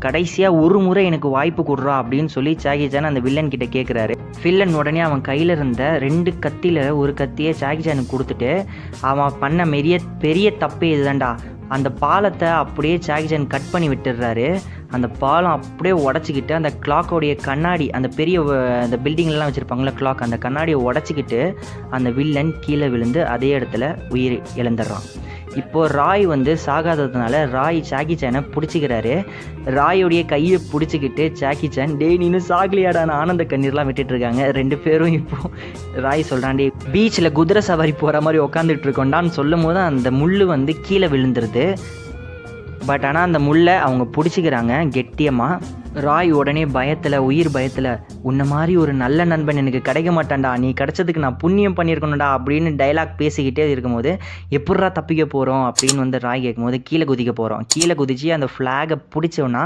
கடைசியா ஒரு முறை எனக்கு வாய்ப்பு குடுறா அப்படின்னு சொல்லி ஜாக்கி சான் அந்த வில்லன் கிட்ட கேட்குறாரு. வில்லன் உடனே அவன் கையில இருந்த 2 கத்தியில ஒரு கத்திய ஜாக்கி சானுக்கு குடுத்துட்டு, அவன் பண்ண பெரிய தப்பே இதுதான்டா. அந்த பாலத்த அப்படியே ஜாக்கி சான் கட் பண்ணி விட்டுர்றாரு. அந்த பாலம் அப்படியே உடைச்சிக்கிட்டு அந்த கிளாக்கோடைய கண்ணாடி, அந்த பெரிய அந்த பில்டிங்லலாம் வச்சுருப்பாங்கள்ல கிளாக், அந்த கண்ணாடியை உடைச்சிக்கிட்டு அந்த வில்லன் கீழே விழுந்து அதே இடத்துல உயிர் இழந்துடுறான். இப்போது ராய் வந்து சாகாததுனால ராய் ஜாக்கி சானை பிடிச்சிக்கிறாரு. ராயோடைய கையை பிடிச்சிக்கிட்டு ஜாக்கி சான், டேய் நீனும் சாகலியாடான ஆனந்த கண்ணீர்லாம் விட்டுட்டு இருக்காங்க. 2 பேரும் இப்போ ராய் சொல்கிறான், டே பீச்சில் குதிரை சவாரி போகிற மாதிரி உக்காந்துட்டு இருக்கோண்டான்னு சொல்லும் போது அந்த முள் வந்து கீழே விழுந்துருது. பட் ஆனால் அந்த முள்ளை அவங்க பிடிச்சிக்கிறாங்க கெட்டியமாக. ராய் உடனே உயிர் பயத்தில், உன்ன மாதிரி ஒரு நல்ல நண்பன் எனக்கு கிடைக்க மாட்டான்டா, நீ கிடைச்சதுக்கு நான் புண்ணியம் பண்ணியிருக்கணும்டா அப்படின்னு டைலாக் பேசிக்கிட்டே இருக்கும்போது, எப்பட்றா தப்பிக்க போகிறோம் அப்படின்னு வந்து ராய் கேட்கும்போது, கீழே குதிக்க போகிறோம். கீழே குதிச்சு அந்த ஃப்ளாகை பிடிச்சோன்னா